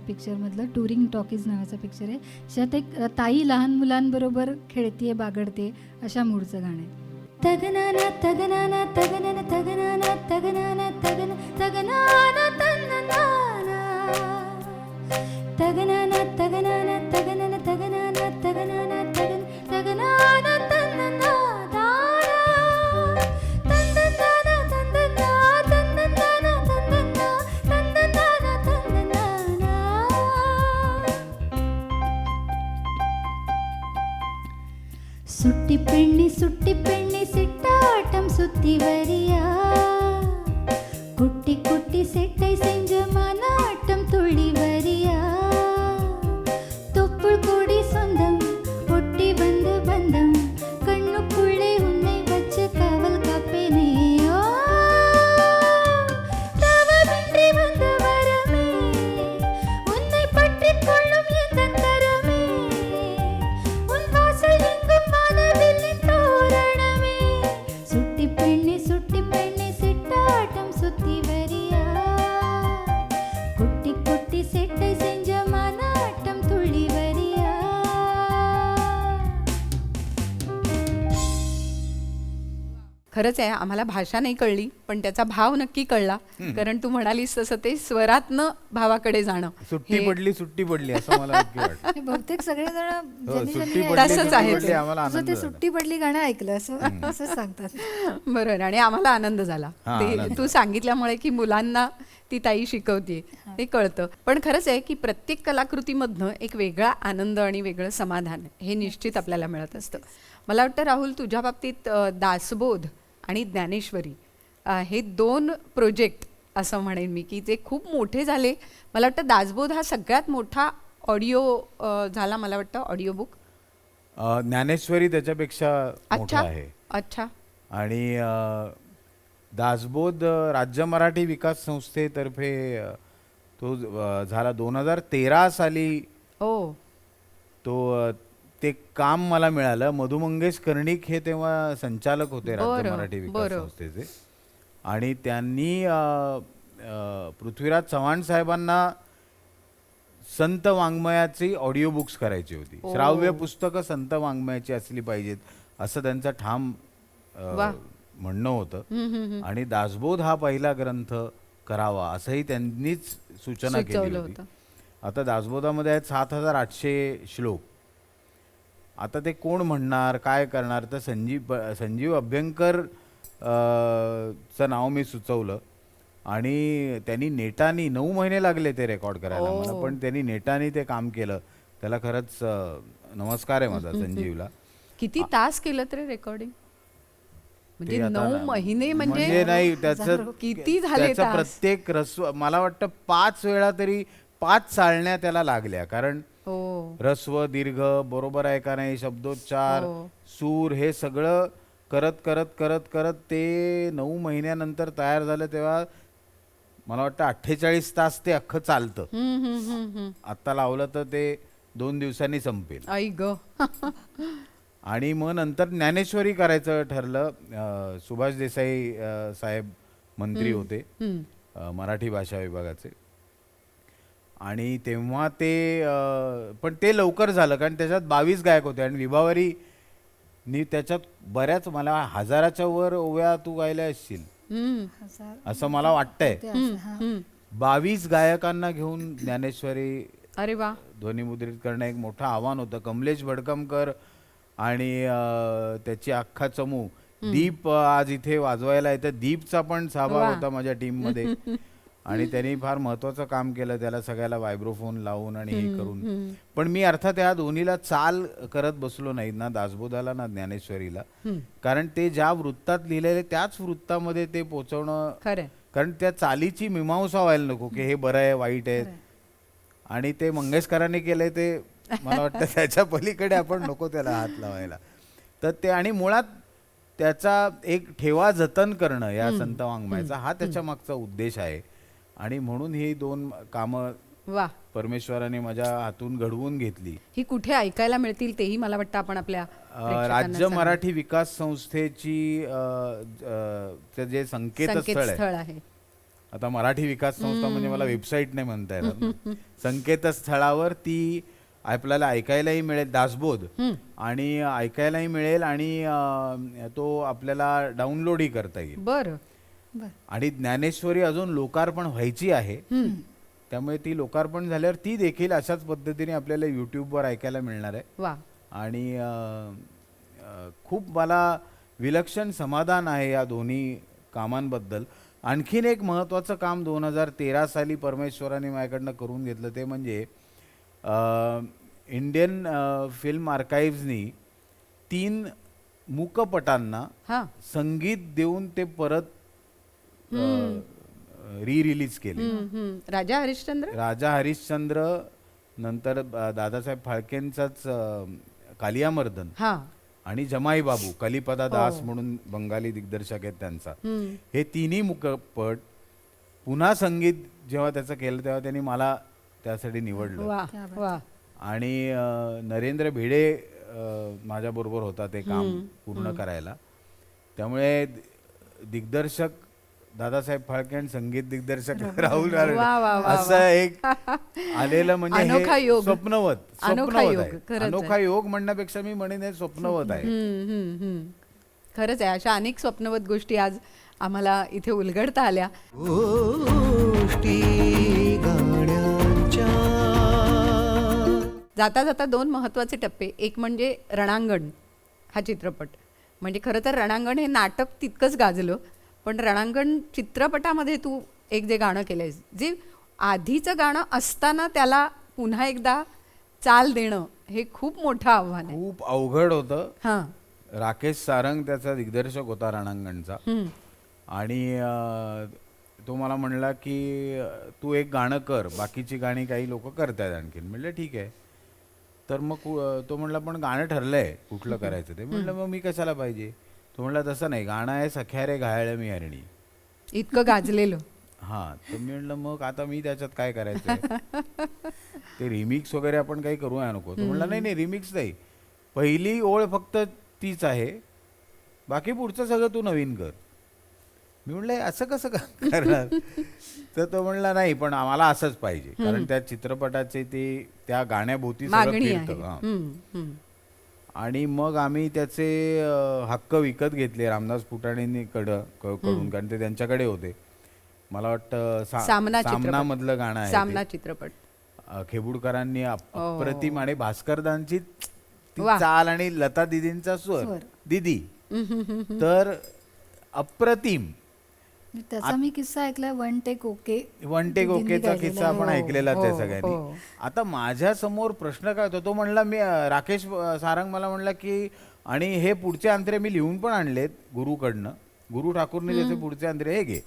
पिक्चरमधलं टुरिंग टॉकीज नावाचं पिक्चर आहे. ज्यात एक ताई लहान मुलांबरोबर खेळतीये, बागडते, अशा मूडचं गाणं आहे. तगनाना तगनाना तगनाना तगनाना तगनाना तगन तगनाना तगनाना तगनाना तगनाना तगनाना तगनाना तगनाना तगन तगनाना तगनाना சுட்டி பெண்ணி சிட்டாட்டம் சுத்தி வரியா, குட்டி குட்டி செட்டை செஞ்ச மனாட்டம் துள்ளி வரியா, தொப்புள் கொடி சொந்தம் ஒட்டி வந்து பந்தம் கண்ணுக்குள்ளே உன்னை வச்சு காவல் காப்பேனே, தவமின்றி வந்த வரமே உன்னை பற்றி கொள்ளும் எந்த தரமே, खरंच आहे, आम्हाला भाषा नाही कळली पण त्याचा भाव नक्की कळला. कारण तू म्हणालीस तसं ते स्वरातनं भावाकडे जाणं सुट्टी पडली असं मला नक्की वाटतं. हे बहुतेक सगळेजण ज्यांनी सुट्टी ज्यांनी पडली, तसंच आहे सुट्टी ते. पडली, आम्हाला तुझं आनंद ते झाला. सुट्टी पडली गाणं ऐकलं असं सांगतात. बरोबर. आणि आम्हाला आनंद झाला हा, ते आनंद. तू सांगितल्यामुळे की मुलांना ती ताई शिकवते ते कळतं. पण खरंच आहे की प्रत्येक कलाकृतीमधनं एक वेगळा आनंद आणि वेगळं समाधान हे निश्चित आपल्याला मिळत असतं. मला वाटतं राहुल, तुझ्या बाबतीत दासबोध आणि ज्ञानेश्वरी हे 2 प्रोजेक्ट असं म्हणेन मी की ते खूप मोठे झाले. मला वाटतं दासबोध हा सगळ्यात मोठा ऑडिओ झाला, मला वाटतं ऑडिओ बुक. ज्ञानेश्वरी त्याच्यापेक्षा मोठा अच्छा आहे. अच्छा. आणि दासबोध राज्य मराठी विकास संस्थेतर्फे तो झाला 2013 साली. ओ. तो ते काम मला मिळालं. मधु मंगेश कर्णिक हे तेव्हा संचालक होते राज्य बरं, मराठी विकास बरं. संस्थेचे. आणि त्यांनी पृथ्वीराज चव्हाण साहेबांना संत वाङ्मयाची ऑडिओ बुक्स करायची होती. ओ. श्राव्य पुस्तकं संत वाङ्मयाची असली पाहिजेत असं त्यांचं ठाम वा. म्हणणं होतं. आणि दासबोध हा पहिला ग्रंथ करावा असंही त्यांनीच सूचना केली सुचवलं होती. होतं. आता दासबोधामध्ये आहेत 7,800 श्लोक. आता ते कोण म्हणणार, काय करणार? तर संजीव अभ्यंकर चं नाव मी सुचवलं आणि त्यांनी नेटानी 9 महिने लागले ते रेकॉर्ड करायला मला. ओ. पण त्यांनी नेटानी ते काम केलं. त्याला खरंच नमस्कार आहे माझा संजीवला. किती तास केलं तरी रेकॉर्डिंग? म्हणजे ते आता 9 महिने म्हणजे नाही त्याचं किती झाले त्याचं तास? प्रत्येक रस्व मला वाटतं 5 वेळा तरी 5 चाळण्या त्याला लागल्या. कारण हो. रस्व दीर्घ बरोबर आहे का नाही, शब्दोच्चार, हो. सूर हे सगळं करत करत करत करत ते 9 महिन्यानंतर तयार झालं. तेव्हा मला वाटतं 48 तास ते अख्खं चालतं. आत्ता लावलं तर ते 2 दिवसांनी संपेल. आई ग. आणि मग नंतर ज्ञानेश्वरी करायचं ठरलं. सुभाष देसाई साहेब मंत्री होते मराठी भाषा विभागाचे. आणि तेव्हा ते पण ते लवकर झालं कारण त्याच्यात 22 गायक होते आणि विभावरी नी त्याच्यात बऱ्याच मला 1000च्या वर ओव्या तू गायल्या असशील असं मला वाटतंय. 22 गायकांना घेऊन ज्ञानेश्वरी अरे वा. ध्वनिमुद्रित करणं एक मोठं आव्हान होतं. कमलेश भडकमकर आणि त्याची अख्खा चमू दीप आज इथे वाजवायला येतं. दीपचा पण सहभाग वा. होता माझ्या टीम मध्ये. आणि त्यांनी फार महत्वाचं काम केलं त्याला सगळ्याला वायब्रोफोन लावून आणि हे करून. पण मी अर्थात या दोन्हीला चाल करत बसलो नाही, ना दासबोधाला ना ज्ञानेश्वरीला. कारण ते ज्या वृत्तात लिहिलेले त्याच वृत्तामध्ये ते पोचवणं. खरं. कारण त्या चालीची मीमांसा व्हायला नको की हे बरं आहे वाईट आहे. आणि ते मंगेशकरांनी केलंय ते मला वाटतं त्याच्या पलीकडे आपण नको त्याला हात लावायला. तर ते आणि मुळात त्याचा एक ठेवा जतन करणं या संत वाङ्मयाचा हा त्याच्या मागचा उद्देश आहे. आणि म्हणून ही 2 कामं वा. परमेश्वराने माझ्या हातून घडवून घेतली. ही कुठे ऐकायला मिळतील तेही मला वाटतं आपण आपल्या राज्य मराठी विकास संस्थेची जे संकेतस्थळ आहे. आता मराठी विकास संस्था म्हणजे मला वेबसाईट नाही म्हणता येणार. संकेतस्थळावर ती आपल्याला ऐकायलाही मिळेल दासबोध आणि ऐकायलाही मिळेल आणि तो आपल्याला डाउनलोडही करता येईल. बरं. आणि ज्ञानेश्वरी अजून लोकार्पण व्हायची आहे. त्यामुळे ती लोकार्पण झाल्यावर ती देखील अशाच पद्धतीने आपल्याला यूट्यूबवर ऐकायला मिळणार आहे. वा. आणि खूप मला विलक्षण समाधान आहे या दोन्ही कामांबद्दल. आणखीन एक महत्त्वाचं काम 2013 साली परमेश्वराने माझ्याकडनं करून घेतलं ते म्हणजे इंडियन फिल्म आर्काइव्हनी 3 मूकपटांना संगीत देऊन ते परत रिलीज केले. राजा हरिश्चंद्र नंतर दादासाहेब फाळकेंचाच कालियामर्दन आणि जमाई बाबू कलिपदा दास म्हणून बंगाली दिग्दर्शक आहेत त्यांचा. हे 3ही मूकपट पुन्हा संगीत जेव्हा त्याचं केलं तेव्हा त्यांनी मला त्यासाठी निवडलं. आणि नरेंद्र भिडे माझ्याबरोबर होता ते काम पूर्ण करायला. त्यामुळे दिग्दर्शक दादासाहेब फाळके आणि संगीत दिग्दर्शक राहुल असं एक आलेलं म्हणजे हे स्वप्नवत आहे. अनोखा योग म्हणण्यापेक्षा मी म्हणेन हे स्वप्नवत आहे. खरंच आहे, अशा अनेक स्वप्नवत गोष्टी आज आम्हाला इथे उलगडता आल्या. गोष्टी गाण्यांच्या. जाता जाता 2 महत्त्वाचे टप्पे. एक म्हणजे रणांगण हा चित्रपट. म्हणजे खरं तर रणांगण हे नाटक तितकंच गाजलं, पण रणांगण चित्रपटामध्ये तू एक जे गाणं केलं आहेस, जे आधीचं गाणं असताना त्याला पुन्हा एकदा चाल देणं हे खूप मोठं आव्हान आहे. खूप अवघड होतं. हां. राकेश सारंग त्याचा दिग्दर्शक होता रणांगणचा. आणि तो मला म्हणला की तू एक गाणं कर, बाकीची गाणी काही लोक करतायत आणखीन. म्हणलं ठीक आहे. तर मग तो म्हणला पण गाणं ठरलंय कुठलं करायचं ते. म्हणलं मग मी कशाला पाहिजे. तो म्हणला तसं नाही, गाणं आहे सख्या रे घायाळ मी हरिणी. इतकं गाजलेलं. हां. तर मी म्हणलं मग आता मी त्याच्यात काय करायचं. ते रिमिक्स वगैरे आपण काही करूया नको. तो म्हणला नाही नाही रिमिक्स नाही, पहिली ओळ फक्त तीच आहे, बाकी पुढचं सगळं तू नवीन कर. मी म्हणलं असं कसं करणार. तर तो म्हणला नाही पण आम्हाला असंच पाहिजे, कारण त्या चित्रपटाचे ते त्या गाण्याभोवती सगळं मागणी फिरतं. आहे. हां. आणि मग आम्ही त्याचे हक्क विकत घेतले रामदास फुटाणेंनी कडून, कारण ते त्यांच्याकडे होते. मला वाटतं सामनामधलं गाणं आहे सामना ते. चित्रपट खेबुडकरांनी अप्रतिम आणि भास्करदांची ती चाल आणि लता दिदींचा स्वर दिदी तर अप्रतिम. त्याचा मी किस्सा ऐकलाय, वन टेक ओकेचा किस्सा आपण ऐकलेला त्या सगळ्यांनी. आता माझ्या समोर प्रश्न काय होता, तो म्हणला मी राकेश सारंग मला म्हणला की आणि हे पुढचे अंतरे मी लिहून पण आणलेत गुरुकडनं. गुरु ठाकूरने त्याचे पुढचे अंतरे हे घे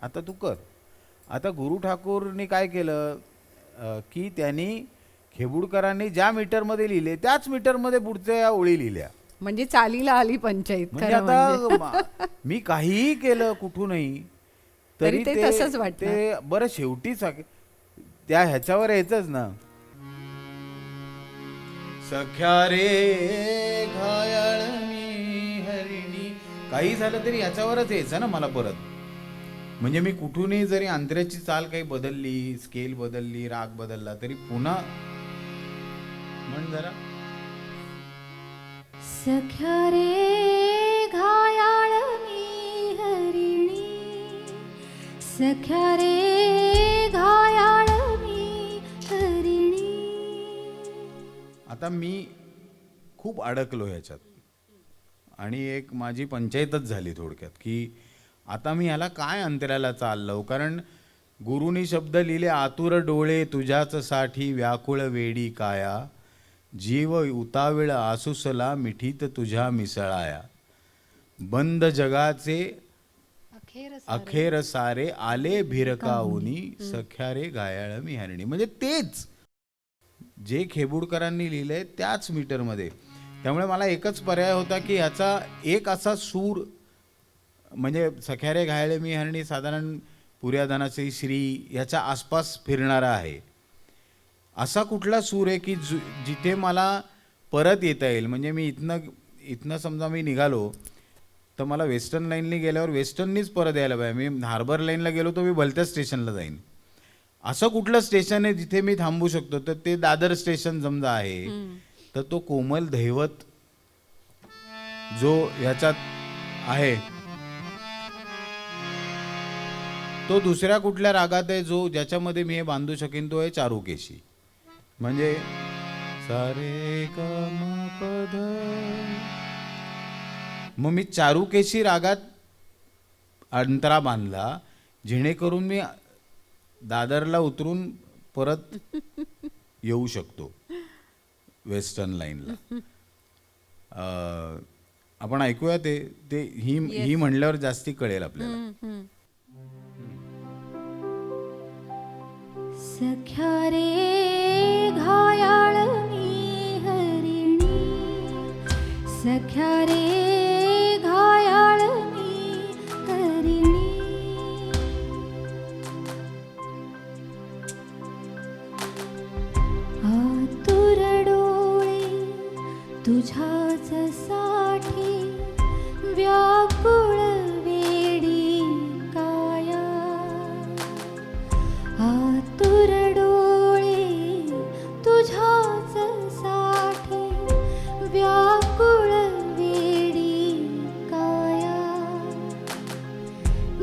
आता तू कर. आता गुरु ठाकूरनी काय केलं की त्यांनी खेबुडकरांनी ज्या मीटरमध्ये लिहिले त्याच मीटरमध्ये पुढच्या ओळी लिहिल्या. म्हणजे चालीला आली पंचायत. म्हणजे आता मी काहीही केलं कुठूनही तरी ते तसंच वाटतं. ते बरं शेवटीच त्या ह्याच्यावर यायचंच ना, सख्या रे घायाळ मी हरिणी, काही झालं तरी ह्याच्यावरच यायचं ना मला परत. म्हणजे मी कुठूनही जरी अंतऱ्याची चाल काही बदलली, स्केल बदलली, राग बदलला तरी पुन्हा म्हण जरा. सख्या रे घायाळ मी हरिणी, सख्या रे घायाळ मी हरिणी. आता मी खूप अडकलो ह्याच्यात आणि एक माझी पंचायतच झाली थोडक्यात की आता मी ह्याला काय अंतराला चाललो. कारण गुरुनी शब्द लिहिले, आतुर डोळे तुझ्याच साठी व्याकुळ वेडी काया, जीव उताविळ आसुसला मिठीत तुझ्या मिसळाया, बंद जगाचे अखेर सारे आले भिरकावुनी, सख्या रे घायाळ मी हरिणी. म्हणजे तेच जे खेबुडकरांनी लिहिलंय त्याच मीटरमध्ये. त्यामुळे मला एकच पर्याय होता की ह्याचा एक असा सूर, म्हणजे सख्या रे घायाळ मी हरिणी साधारण पुर्यादानाचे श्री ह्याच्या आसपास फिरणारा आहे. असा कुठला सूर आहे की जिथे मला परत येता येईल. म्हणजे मी इथनं समजा मी निघालो तर मला वेस्टर्न लाईनने गेल्यावर वेस्टर्ननीच परत यायला पाहिजे. मी हार्बर लाईनला गेलो तर मी भलत्या स्टेशनला जाईन. असं कुठलं स्टेशन आहे जिथे मी थांबू शकतो, तर ते दादर स्टेशन समजा आहे तर तो कोमल दैवत जो ह्याच्यात आहे तो दुसऱ्या कुठल्या रागात आहे जो ज्याच्यामध्ये मी हे बांधू शकेन, तो आहे चारुकेशी. म्हणजे सारे ग म पद. मग मी चारुकेशी रागात अंतरा बांधला जेणेकरून मी दादरला उतरून परत येऊ शकतो वेस्टर्न लाईनला. आपण ऐकूया ते ही म्हणल्यावर जास्ती कळेल आपल्याला. सख्या रे घायाळ मी हरिणी, सख्या रे घायाळ मी हरिणी. आतुर डोळे तुझ्याच साठी व्याकुळ वेडी काया, आतुर डोळे तुझ्याच साठी व्याकुळ वेडी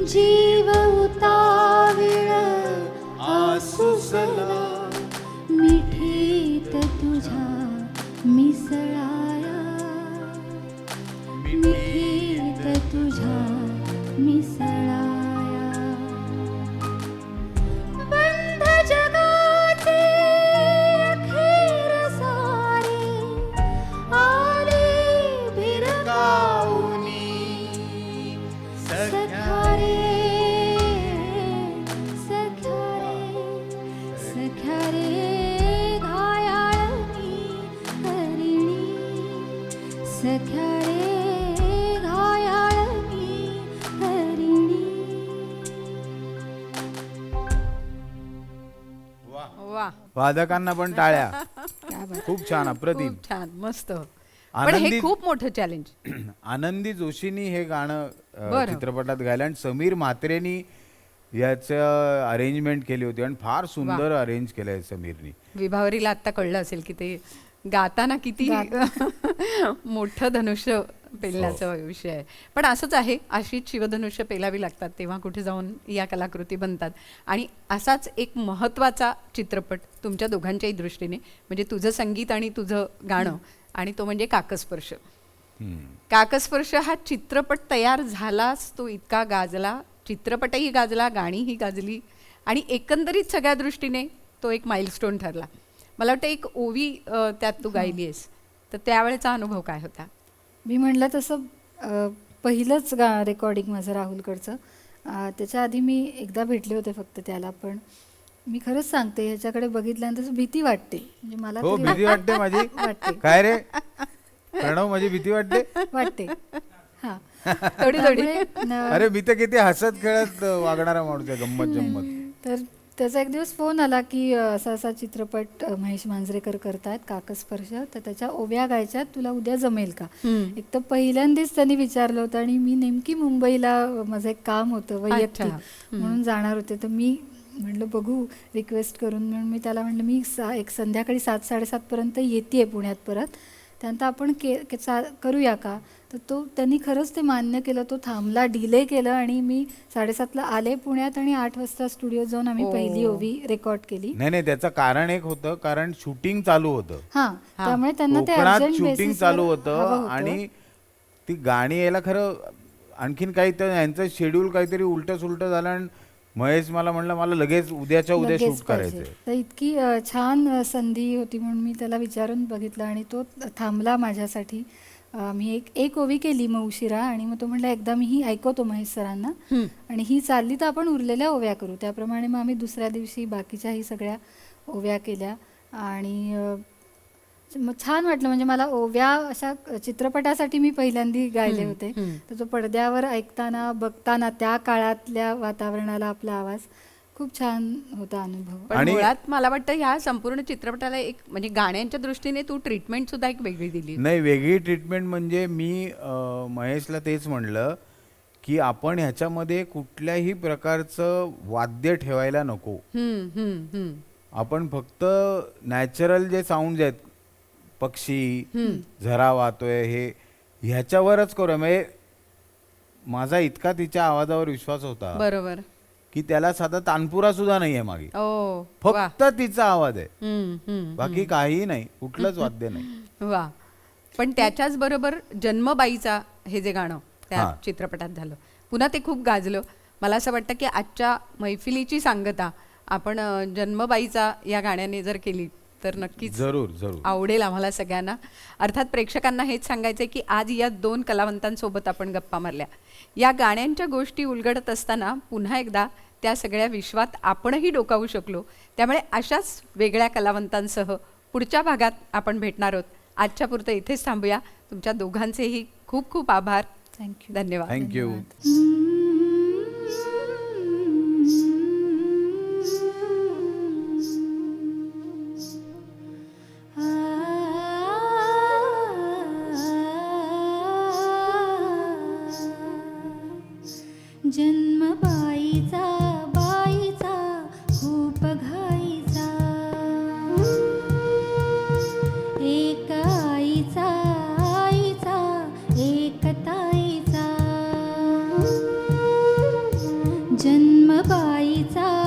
जीव उतावीळ आसुसला मिठीत तुझ्या मिसळाया मिठीत तुझ्या मिसळाया बंध जगाचे अखेर सारे आले भिरकावूनी सख्या रे सख्या रे घायाळनी हरिणी सख्या रे घायाळनी हरिणी. वा वादकांना पण टाळ्या. क्या बात. खूप छान, अप्रतिम. खूप छान, मस्त. पण हे आनंदी- खूप मोठं चॅलेंज. आनंदी जोशीनी हे गाणं बरं. चित्रपटात गायलं आणि समीर म्हात्रेनी याचं अरेंजमेंट केली होती आणि फार सुंदर अरेंज केलंय समीरनी. विभावरीला आता कळलं असेल की ते गाताना किती मोठं धनुष्य पेलण्याचा विषय आहे. पण असंच आहे, अशीच शिवधनुष्य पेलावी लागतात तेव्हा कुठे जाऊन या कलाकृती बनतात. आणि असाच एक महत्त्वाचा चित्रपट तुमच्या दोघांच्याही दृष्टीने, म्हणजे तुझं संगीत आणि तुझं गाणं, आणि तो म्हणजे काकस्पर्श. काकस्पर्श हा चित्रपट तयार झालाच, तो इतका गाजला, चित्रपटही गाजला, गाणीही गाजली, आणि एकंदरीत सगळ्या दृष्टीने तो एक माइलस्टोन ठरला. मला वाटतं एक ओवी त्यात तू गायली आहेस, तर त्यावेळेचा अनुभव काय होता? मी म्हणलं तसं पहिलंच रेकॉर्डिंग माझं राहुलकडचं. त्याच्या आधी मी एकदा भेटले होते फक्त त्याला, पण मी खरंच सांगते ह्याच्याकडे बघितल्यानंतर भीती वाटते. म्हणजे मला हो, तरी भीती वाटते माझी. वाटते. काय रे प्रणव, माझी भीती वाटते. वाटते हां. थोडी थोडी. अरे मी तर किती हसत खेळत वागणारा माणूस आहे, गंमत जम्मत. तर त्याचा एक दिवस फोन आला की असा असा चित्रपट महेश मांजरेकर करतायत काकस्पर्श, तर त्याच्या ओव्या गायच्यात, तुला उद्या जमेल का? एक तर पहिल्यांदाच त्यांनी विचारलं होतं आणि मी नेमकी मुंबईला माझं एक काम होतं वैयक्तिक म्हणून जाणार होते. तर मी म्हटलं बघू रिक्वेस्ट करून, म्हणून मी त्याला म्हटलं मी एक संध्याकाळी 7-7:30पर्यंत येते पुण्यात परत, त्यानंतर आपण करूया का? तर त्यांनी खरंच ते मान्य केलं. तो थांबला, डिले केलं आणि मी 7:30ला आले पुण्यात आणि 8 वाजता स्टुडिओ जाऊन आम्ही पहिली ओवी रेकॉर्ड केली. नाही, त्याचं कारण एक होतं, कारण शूटिंग चालू होतं. हां, त्यामुळे त्यांना ते कोकणात अर्जंट शूटिंग बेसिसवर चालू हवं होतं आणि ती गाणी यायला खरं आणखीन काही, तर यांचं शेड्यूल काहीतरी उलटं सुलटं झालं आणि महेश मला म्हणलं मला लगेच उद्याच्या उद्या लगेच शूट पाहिजे. करायचंय. तर इतकी छान संधी होती म्हणून मी त्याला विचारून बघितलं आणि तो थांबला माझ्यासाठी. मी एक ओवी केली मग उशिरा, आणि मग तो म्हटला एकदा मी ही ऐकवतो महेश सरांना, आणि ही चालली तर आपण उरलेल्या ओव्या करू. त्याप्रमाणे मग आम्ही दुसऱ्या दिवशी बाकीच्याही सगळ्या ओव्या केल्या आणि मग छान वाटलं. म्हणजे मला ओव्या अशा चित्रपटासाठी मी पहिल्यांदा गायले होते, तर तो पडद्यावर ऐकताना बघताना त्या काळातल्या वातावरणाला आपला आवाज खूप छान होता अनुभव. पण मुळात मला वाटतं ह्या संपूर्ण चित्रपटाला एक म्हणजे गाण्यांच्या दृष्टीने तू ट्रीटमेंट सुद्धा एक वेगळी दिली. नाही, वेगळी ट्रीटमेंट म्हणजे मी महेशला तेच म्हणलं की आपण ह्याच्यामध्ये कुठल्याही प्रकारचं वाद्य ठेवायला नको. आपण फक्त नॅचरल जे साऊंड आहेत, पक्षी, झरा वाहतोय, हे ह्याच्यावरच करूया. म्हणजे माझा इतका तिच्या आवाजावर विश्वास होता, बरोबर, की त्याला साधा तानपुरा सुद्धा नाहीये मागे, ओ फक्त तिचा आवाज आहे, बाकी काही नाही, कुठलंच वाद्य नाही. वा. पण त्याच्याच बरोबर जन्मबाईचा हे जे गाणं त्या चित्रपटात झालं, पुन्हा ते खूप गाजलं. मला असं वाटतं की आजच्या मैफिलीची सांगता आपण जन्मबाईचा या गाण्याने जर केली तर नक्कीच जरूर जरूर आवडेल आम्हाला सगळ्यांना. अर्थात प्रेक्षकांना हेच सांगायचं की आज या 2 कलावंतांसोबत आपण गप्पा मारल्या. या गाण्यांच्या गोष्टी उलगडत असताना पुन्हा एकदा त्या सगळ्या विश्वात आपणही डोकावू शकलो. त्यामुळे अशाच वेगळ्या कलावंतांसह पुढच्या भागात आपण भेटणार आहोत. आजच्या पुरतं इथेच थांबूया. तुमच्या दोघांचेही खूप खूप आभार. थँक्यू. धन्यवाद. थँक्यू. जन्मबाईचा बाईचा खूप घाईचा, एक आईचा आईचा एक ताईचा, बाईचा